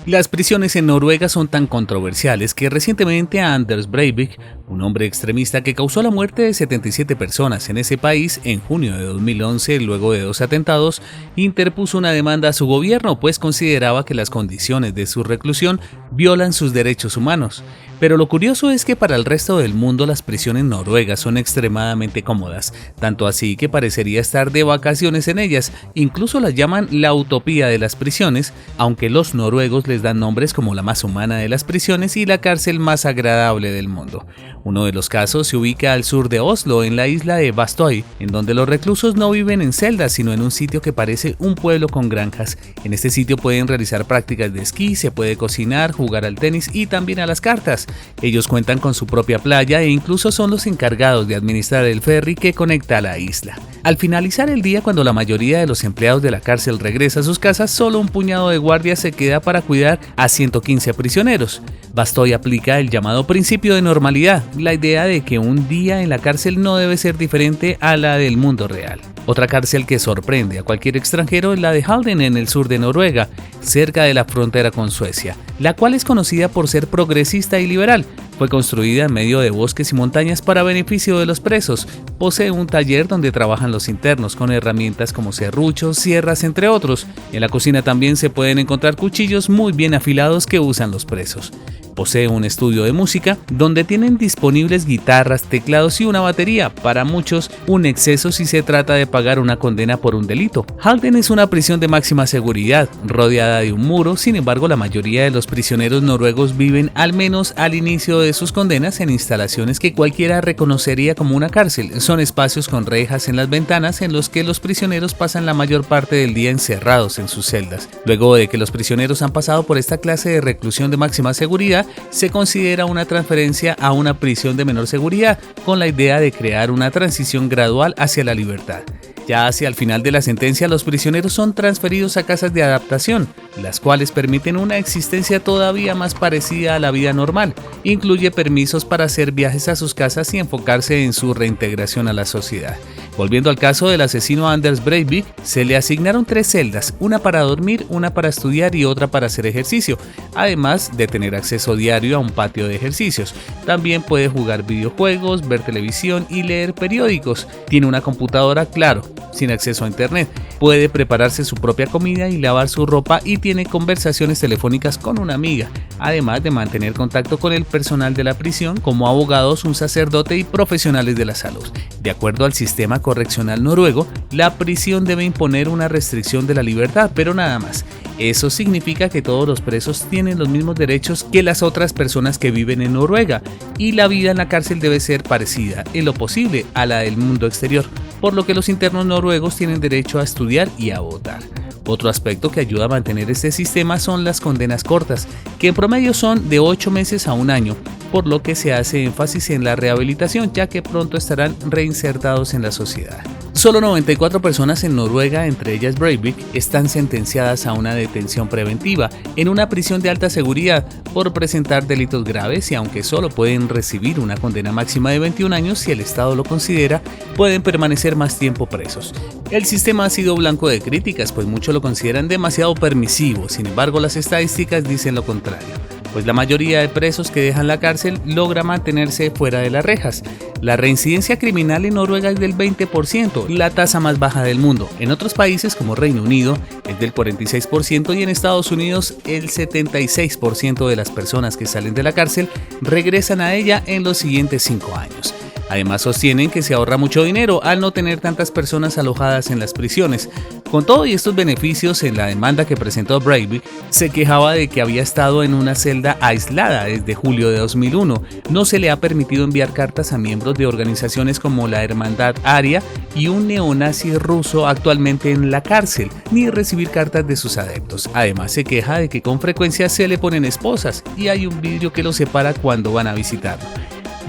Las prisiones en Noruega son tan controversiales que recientemente Anders Breivik, un hombre extremista que causó la muerte de 77 personas en ese país en junio de 2011 luego de 2 atentados, interpuso una demanda a su gobierno pues consideraba que las condiciones de su reclusión violan sus derechos humanos. Pero lo curioso es que para el resto del mundo las prisiones noruegas son extremadamente cómodas, tanto así que parecería estar de vacaciones en ellas, incluso las llaman la utopía de las prisiones, aunque los noruegos les dan nombres como la más humana de las prisiones y la cárcel más agradable del mundo. Uno de los casos se ubica al sur de Oslo, en la isla de Bastøy, en donde los reclusos no viven en celdas, sino en un sitio que parece un pueblo con granjas. En este sitio pueden realizar prácticas de esquí, se puede cocinar, jugar al tenis y también a las cartas. Ellos cuentan con su propia playa e incluso son los encargados de administrar el ferry que conecta a la isla. Al finalizar el día, cuando la mayoría de los empleados de la cárcel regresa a sus casas, solo un puñado de guardias se queda para cuidar a 115 prisioneros. Bastøy aplica el llamado principio de normalidad, la idea de que un día en la cárcel no debe ser diferente a la del mundo real. Otra cárcel que sorprende a cualquier extranjero es la de Halden en el sur de Noruega, cerca de la frontera con Suecia, la cual es conocida por ser progresista y liberal. Fue construida en medio de bosques y montañas para beneficio de los presos. Posee un taller donde trabajan los internos con herramientas como serruchos, sierras, entre otros. En la cocina también se pueden encontrar cuchillos muy bien afilados que usan los presos. Posee un estudio de música donde tienen disponibles guitarras, teclados y una batería, para muchos un exceso si se trata de pagar una condena por un delito. Halden es una prisión de máxima seguridad, rodeada de un muro, sin embargo la mayoría de los prisioneros noruegos viven al menos al inicio de sus condenas en instalaciones que cualquiera reconocería como una cárcel. Son espacios con rejas en las ventanas en los que los prisioneros pasan la mayor parte del día encerrados en sus celdas. Luego de que los prisioneros han pasado por esta clase de reclusión de máxima seguridad, se considera una transferencia a una prisión de menor seguridad, con la idea de crear una transición gradual hacia la libertad. Ya hacia el final de la sentencia, los prisioneros son transferidos a casas de adaptación, las cuales permiten una existencia todavía más parecida a la vida normal. Incluye permisos para hacer viajes a sus casas y enfocarse en su reintegración a la sociedad. Volviendo al caso del asesino Anders Breivik, se le asignaron 3 celdas, una para dormir, una para estudiar y otra para hacer ejercicio, además de tener acceso diario a un patio de ejercicios. También puede jugar videojuegos, ver televisión y leer periódicos. Tiene una computadora, claro, sin acceso a internet. Puede prepararse su propia comida y lavar su ropa y tiene conversaciones telefónicas con una amiga, además de mantener contacto con el personal de la prisión como abogados, un sacerdote y profesionales de la salud. De acuerdo al sistema correccional noruego, la prisión debe imponer una restricción de la libertad, pero nada más. Eso significa que todos los presos tienen los mismos derechos que las otras personas que viven en Noruega, y la vida en la cárcel debe ser parecida, en lo posible, a la del mundo exterior, por lo que los internos noruegos tienen derecho a estudiar y a votar. Otro aspecto que ayuda a mantener este sistema son las condenas cortas, que en promedio son de 8 meses a 1 año, por lo que se hace énfasis en la rehabilitación, ya que pronto estarán reinsertados en la sociedad. Solo 94 personas en Noruega, entre ellas Breivik, están sentenciadas a una detención preventiva en una prisión de alta seguridad por presentar delitos graves, y aunque solo pueden recibir una condena máxima de 21 años si el Estado lo considera, pueden permanecer más tiempo presos. El sistema ha sido blanco de críticas, pues muchos lo consideran demasiado permisivo. Sin embargo, las estadísticas dicen lo contrario, pues la mayoría de presos que dejan la cárcel logra mantenerse fuera de las rejas. La reincidencia criminal en Noruega es del 20%, la tasa más baja del mundo. En otros países como Reino Unido es del 46% y en Estados Unidos el 76% de las personas que salen de la cárcel regresan a ella en los siguientes 5 años. Además sostienen que se ahorra mucho dinero al no tener tantas personas alojadas en las prisiones. Con todo y estos beneficios, en la demanda que presentó Breivik, se quejaba de que había estado en una celda aislada desde julio de 2001. No se le ha permitido enviar cartas a miembros de organizaciones como la Hermandad Aria y un neonazi ruso actualmente en la cárcel, ni recibir cartas de sus adeptos. Además se queja de que con frecuencia se le ponen esposas y hay un vidrio que los separa cuando van a visitarlo.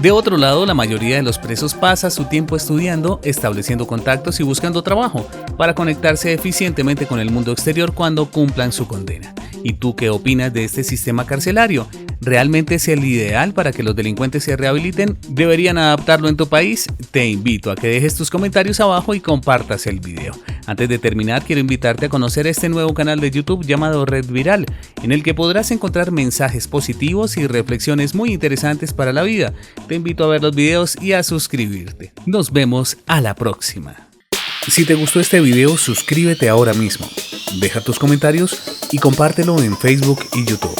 De otro lado, la mayoría de los presos pasa su tiempo estudiando, estableciendo contactos y buscando trabajo para conectarse eficientemente con el mundo exterior cuando cumplan su condena. ¿Y tú qué opinas de este sistema carcelario? ¿Realmente es el ideal para que los delincuentes se rehabiliten? ¿Deberían adaptarlo en tu país? Te invito a que dejes tus comentarios abajo y compartas el video. Antes de terminar, quiero invitarte a conocer este nuevo canal de YouTube llamado Red Viral, en el que podrás encontrar mensajes positivos y reflexiones muy interesantes para la vida. Te invito a ver los videos y a suscribirte. Nos vemos a la próxima. Si te gustó este video, suscríbete ahora mismo. Deja tus comentarios y compártelo en Facebook y YouTube.